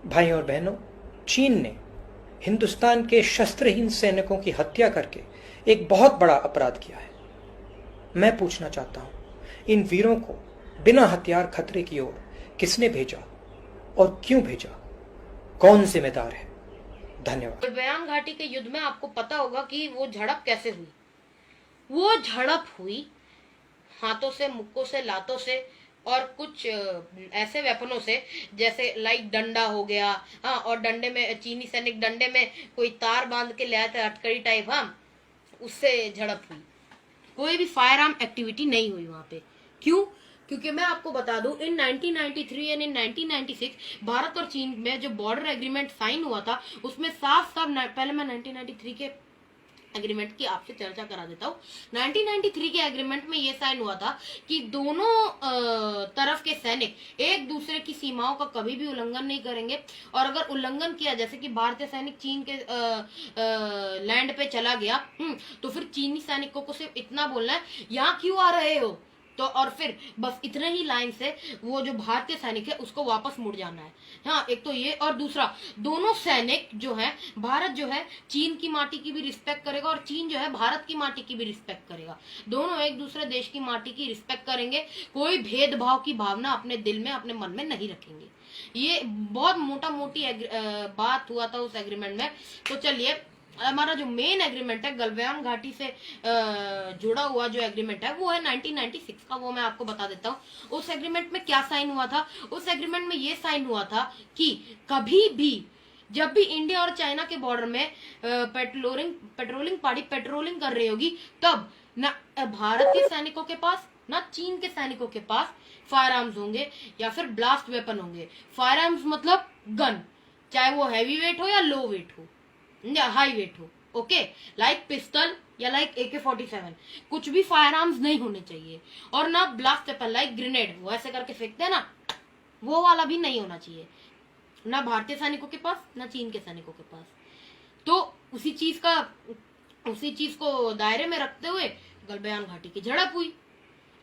भाइयों और बहनों, चीन ने हिंदुस्तान के शस्त्रहीन सैनिकों की हत्या करके एक बहुत बड़ा अपराध किया है। मैं पूछना चाहता हूं, इन वीरों को बिना हथियार खतरे की ओर किसने भेजा और क्यों भेजा? कौन जिम्मेदार है? धन्यवाद। गलवान घाटी के युद्ध में आपको पता होगा कि वो झड़प कैसे हुई। वो झड़प हुई हाथों से, मुक्कों से, लातों से और कुछ ऐसे वेपनों से जैसे लाइक डंडा हो गया। हाँ, और डंडे में चीनी सैनिक डंडे में कोई तार बांध के ले आए थे, अटकड़ी टाइप। हाँ, उससे झड़प हुई। कोई भी फायर आर्म एक्टिविटी नहीं हुई वहां पे। क्यों? क्योंकि मैं आपको बता दूं, इन 1993 एंड इन 1996 भारत और चीन में जो बॉर्डर एग्रीमेंट साइन हुआ था उसमें साफ साफ, पहले मैं 1993 के एग्रीमेंट की आपसे चर्चा करा देता हूँ। 1993 के एग्रीमेंट में ये साइन हुआ था कि दोनों तरफ के सैनिक एक दूसरे की सीमाओं का कभी भी उल्लंघन नहीं करेंगे, और अगर उल्लंघन किया, जैसे कि भारतीय सैनिक चीन के लैंड पे चला गया, तो फिर चीनी सैनिकों को सिर्फ इतना बोलना है, यहाँ क्यों आ रहे हो, तो और फिर बस इतने ही लाइन से वो जो भारतीय सैनिक है उसको वापस मुड़ जाना है। हाँ, एक तो ये, और दूसरा, दोनों सैनिक जो है, भारत जो है चीन की माटी की भी रिस्पेक्ट करेगा और चीन जो है भारत की माटी की भी रिस्पेक्ट करेगा। दोनों एक दूसरे देश की माटी की रिस्पेक्ट करेंगे, कोई भेदभाव की भावना अपने दिल में, अपने मन में नहीं रखेंगे। ये बहुत मोटा मोटी बात हुआ था उस एग्रीमेंट में। तो चलिए, हमारा जो मेन एग्रीमेंट है गलवान घाटी से जुड़ा हुआ जो एग्रीमेंट है वो है 1996 का, वो मैं आपको बता देता हूँ। उस एग्रीमेंट में क्या साइन हुआ था? उस एग्रीमेंट में ये साइन हुआ था कि कभी भी जब भी इंडिया और चाइना के बॉर्डर में पेट्रोलिंग पार्टी पेट्रोलिंग कर रही होगी, तब न भारत के सैनिकों के पास ना चीन के सैनिकों के पास फायर आर्म्स होंगे या फिर ब्लास्ट वेपन होंगे। फायर आर्म्स मतलब गन, चाहे वो हैवी वेट हो या लो वेट हो या हाई वेट हो, ओके, लाइक पिस्टल या लाइक AK-47, कुछ भी फायर आर्म्स नहीं होने चाहिए। और ना ब्लास्ट वेपन लाइक ग्रेनेड, वो ऐसे करके फेंकते हैं ना, वो वाला भी नहीं होना चाहिए, ना भारतीय सैनिकों के पास ना चीन के सैनिकों के पास। तो उसी चीज को दायरे में रखते हुए गलवान घाटी की झड़प हुई।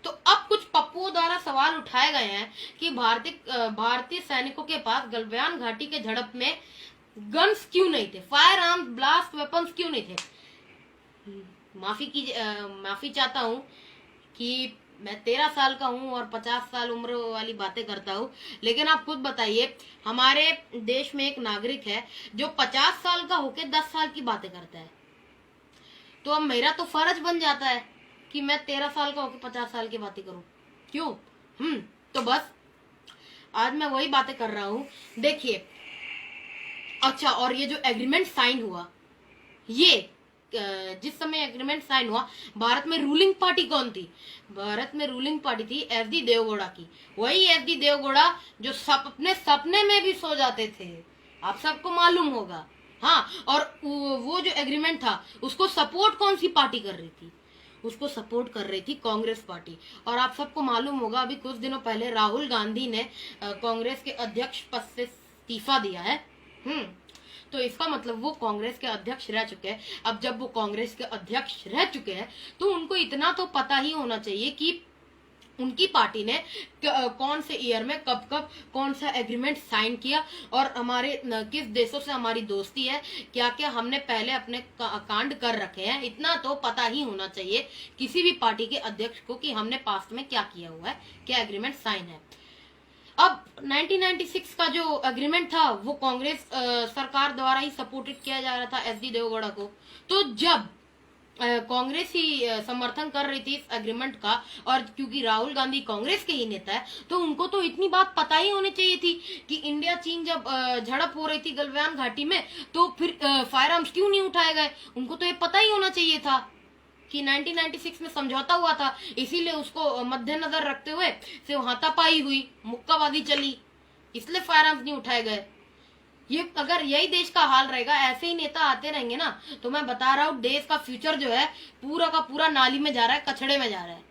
तो अब कुछ पप्पुओं द्वारा सवाल उठाए गए हैं कि भारतीय सैनिकों के पास गलवान घाटी के झड़प में गन्स क्यों नहीं थे, फायर आर्म्स, ब्लास्ट वेपन्स क्यों नहीं थे। माफी चाहता हूं कि मैं 13 साल का हूं और 50 साल उम्र वाली बातें करता हूं, लेकिन आप खुद बताइए, हमारे देश में एक नागरिक है जो 50 साल का होके 10 साल की बातें करता है, तो अब मेरा तो फर्ज बन जाता है कि मैं 13 साल का होके 50 साल की बातें करूं। क्यों? तो बस आज मैं वही बातें कर रहा हूं। देखिए, अच्छा, और ये जो एग्रीमेंट साइन हुआ, ये जिस समय एग्रीमेंट साइन हुआ, भारत में रूलिंग पार्टी कौन थी? भारत में रूलिंग पार्टी थी SD देवगौड़ा की। वही SD देवगौड़ा जो अपने सपने में भी सो जाते थे, आप सबको मालूम होगा। हाँ, और वो जो एग्रीमेंट था उसको सपोर्ट कौन सी पार्टी कर रही थी? उसको सपोर्ट कर रही थी कांग्रेस पार्टी। और आप सबको मालूम होगा, अभी कुछ दिनों पहले राहुल गांधी ने कांग्रेस के अध्यक्ष पद से इस्तीफा दिया है। तो इसका मतलब वो कांग्रेस के अध्यक्ष रह चुके हैं। अब जब वो कांग्रेस के अध्यक्ष रह चुके हैं तो उनको इतना तो पता ही होना चाहिए कि उनकी पार्टी ने कौन से ईयर में कब कब कौन सा एग्रीमेंट साइन किया, और हमारे किस देशों से हमारी दोस्ती है, क्या क्या हमने पहले अपने कांड कर रखे हैं। इतना तो पता ही होना चाहिए किसी भी पार्टी के अध्यक्ष को कि हमने पास्ट में क्या किया हुआ है, क्या एग्रीमेंट साइन है। अब 1996 का जो एग्रीमेंट था वो कांग्रेस सरकार द्वारा ही सपोर्टेड किया जा रहा था SD देवगौड़ा को। तो जब कांग्रेस ही समर्थन कर रही थी इस एग्रीमेंट का, और क्योंकि राहुल गांधी कांग्रेस के ही नेता है, तो उनको तो इतनी बात पता ही होनी चाहिए थी कि इंडिया चीन जब झड़प हो रही थी गलवान घाटी में, तो फिर फायर आर्म्स क्यों नहीं उठाए गए। उनको तो ये पता ही होना चाहिए था कि 1996 में समझौता हुआ था, इसीलिए उसको मद्देनजर रखते हुए सिर्फ हाथापाई हुई, मुक्काबाजी चली, इसलिए फायर आर्म्स नहीं उठाए गए। ये अगर यही देश का हाल रहेगा, ऐसे ही नेता आते रहेंगे ना, तो मैं बता रहा हूँ देश का फ्यूचर जो है पूरा का पूरा नाली में जा रहा है, कचड़े में जा रहा है।